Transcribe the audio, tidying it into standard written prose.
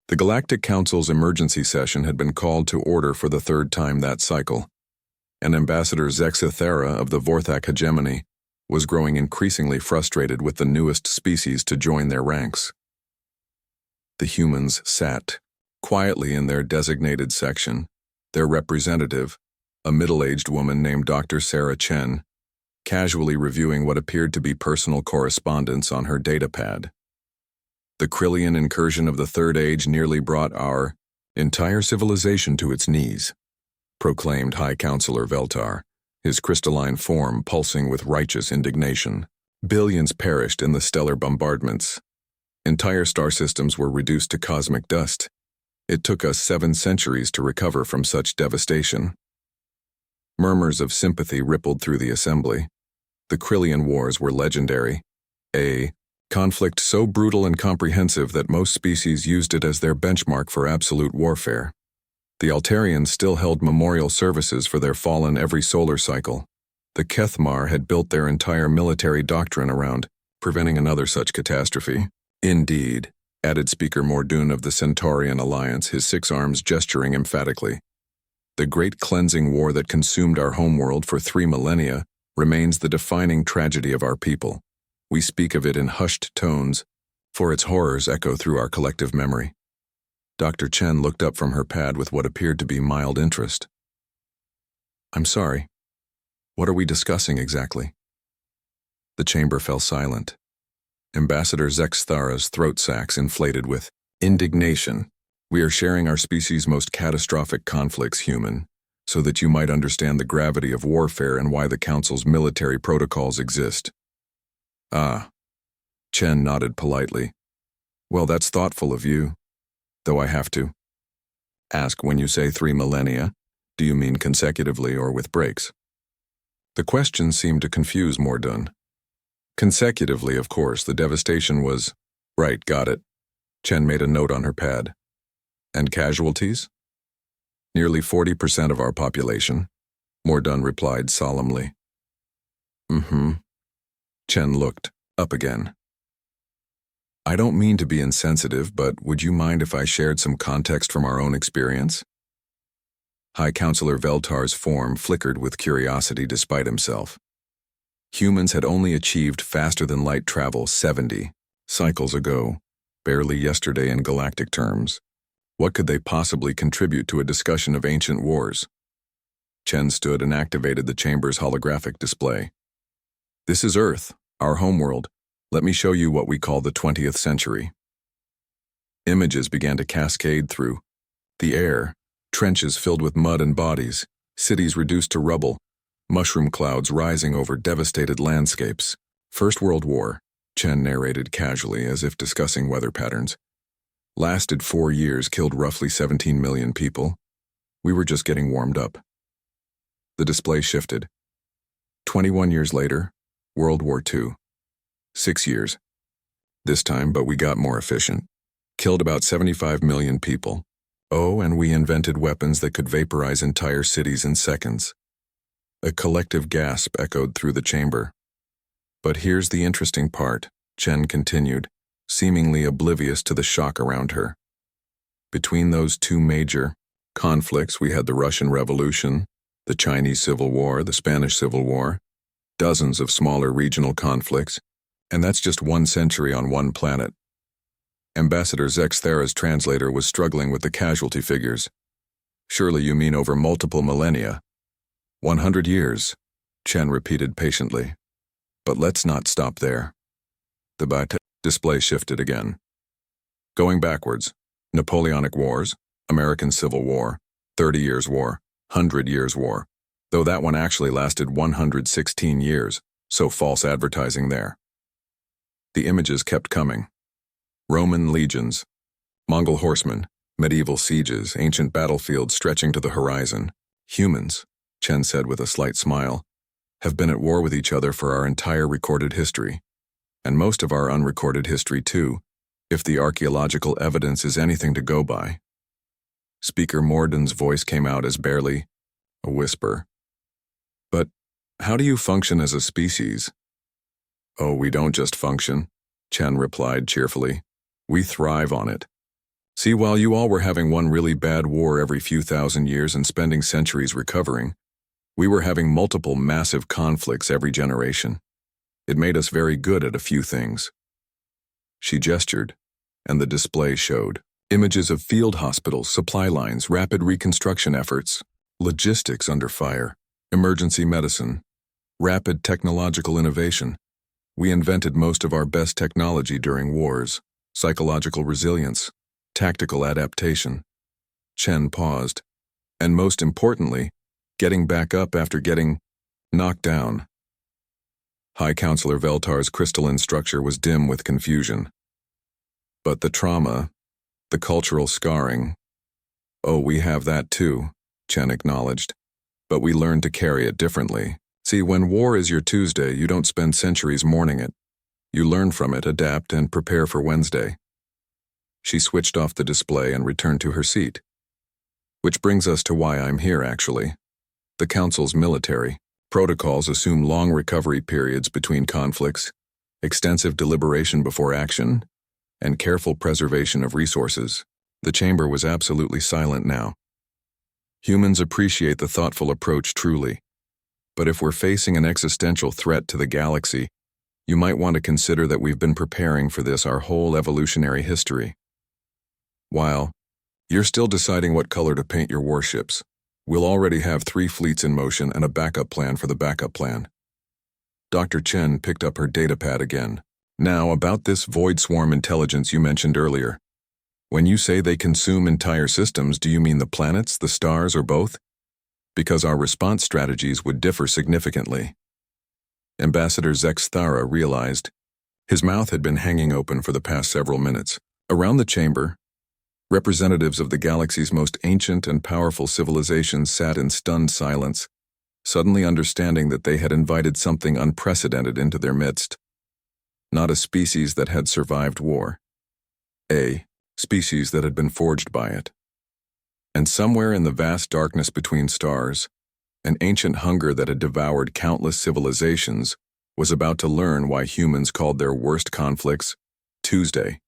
The Galactic Council's emergency session had been called to order for the third time that cycle, and Ambassador Zexithera of the Vorthak hegemony was growing increasingly frustrated with the newest species to join their ranks. The humans sat quietly in their designated section, their representative, a middle-aged woman named Dr. Sarah Chen, casually reviewing what appeared to be personal correspondence on her datapad. The Krillian incursion of the Third Age nearly brought our entire civilization to its knees, proclaimed High Counselor Veltar, his crystalline form pulsing with righteous indignation. Billions perished in the stellar bombardments. Entire star systems were reduced to cosmic dust. It took us 7 centuries to recover from such devastation. Murmurs of sympathy rippled through the assembly. The Krillian Wars were legendary. A conflict so brutal and comprehensive that most species used it as their benchmark for absolute warfare. The Altarians still held memorial services for their fallen every solar cycle. The Kethmar had built their entire military doctrine around preventing another such catastrophe. Indeed, added Speaker Mordoon of the Centaurian Alliance, his 6 arms gesturing emphatically. The great cleansing war that consumed our homeworld for 3 millennia remains the defining tragedy of our people. We speak of it in hushed tones, for its horrors echo through our collective memory. Dr. Chen looked up from her pad with what appeared to be mild interest. I'm sorry. What are we discussing exactly? The chamber fell silent. Ambassador Zexthara's throat sacs inflated with indignation. We are sharing our species' most catastrophic conflicts, human, so that you might understand the gravity of warfare and why the Council's military protocols exist. Ah. Chen nodded politely. Well, that's thoughtful of you, though I have to ask, when you say 3 millennia, do you mean consecutively or with breaks? The question seemed to confuse Mordoon. Consecutively, of course, the devastation was... Right, got it. Chen made a note on her pad. And casualties? Nearly 40% of our population, Mordoon replied solemnly. Chen looked up again. I don't mean to be insensitive, but would you mind if I shared some context from our own experience? High Counselor Veltar's form flickered with curiosity despite himself. Humans had only achieved faster-than-light travel 70 cycles ago, barely yesterday in galactic terms. What could they possibly contribute to a discussion of ancient wars? Chen stood and activated the chamber's holographic display. This is Earth, our homeworld. Let me show you what we call the 20th century. Images began to cascade through the air, trenches filled with mud and bodies, cities reduced to rubble, mushroom clouds rising over devastated landscapes. First World War, Chen narrated casually as if discussing weather patterns. Lasted 4 years, killed roughly 17 million people. We were just getting warmed up. The display shifted. 21 years later, World War II. 6 years. This time, but we got more efficient. Killed about 75 million people. Oh, and we invented weapons that could vaporize entire cities in seconds. A collective gasp echoed through the chamber. But here's the interesting part, Chen continued, seemingly oblivious to the shock around her. Between those 2 major conflicts, we had the Russian Revolution, the Chinese Civil War, the Spanish Civil War, dozens of smaller regional conflicts, and that's just 1 century on 1 planet. Ambassador Zexthara's translator was struggling with the casualty figures. Surely you mean over multiple millennia. 100 years, Chen repeated patiently. But let's not stop there. The display shifted again. Going backwards, Napoleonic Wars, American Civil War, 30 Years' War, 100 Years' War, though that one actually lasted 116 years, so false advertising there. The images kept coming. Roman legions, Mongol horsemen, medieval sieges, ancient battlefields stretching to the horizon. Humans, Chen said with a slight smile, have been at war with each other for our entire recorded history. And most of our unrecorded history too, if the archaeological evidence is anything to go by. Speaker Mordoon's voice came out as barely a whisper. But how do you function as a species? Oh, we don't just function, Chen replied cheerfully. We thrive on it. See, while you all were having one really bad war every few thousand years and spending centuries recovering, we were having multiple massive conflicts every generation. It made us very good at a few things. She gestured, and the display showed images of field hospitals, supply lines, rapid reconstruction efforts, logistics under fire, emergency medicine, rapid technological innovation. We invented most of our best technology during wars, psychological resilience, tactical adaptation. Chen paused, and most importantly, getting back up after getting knocked down. High Counselor Veltar's crystalline structure was dim with confusion. But the trauma, the cultural scarring, oh, we have that too, Chen acknowledged. But we learned to carry it differently. See, when war is your Tuesday, you don't spend centuries mourning it. You learn from it, adapt, and prepare for Wednesday. She switched off the display and returned to her seat. Which brings us to why I'm here, actually. The Council's military protocols assume long recovery periods between conflicts, extensive deliberation before action, and careful preservation of resources. The chamber was absolutely silent now. Humans appreciate the thoughtful approach truly. But if we're facing an existential threat to the galaxy, you might want to consider that we've been preparing for this our whole evolutionary history. While you're still deciding what color to paint your warships, we'll already have 3 fleets in motion and a backup plan for the backup plan. Dr. Chen picked up her datapad again. Now, about this void swarm intelligence you mentioned earlier. When you say they consume entire systems, do you mean the planets, the stars, or both? Because our response strategies would differ significantly. Ambassador Zexthara realized. His mouth had been hanging open for the past several minutes. Around the chamber, representatives of the galaxy's most ancient and powerful civilizations sat in stunned silence, suddenly understanding that they had invited something unprecedented into their midst. Not a species that had survived war. A species that had been forged by it. And somewhere in the vast darkness between stars, an ancient hunger that had devoured countless civilizations was about to learn why humans called their worst conflicts Tuesday.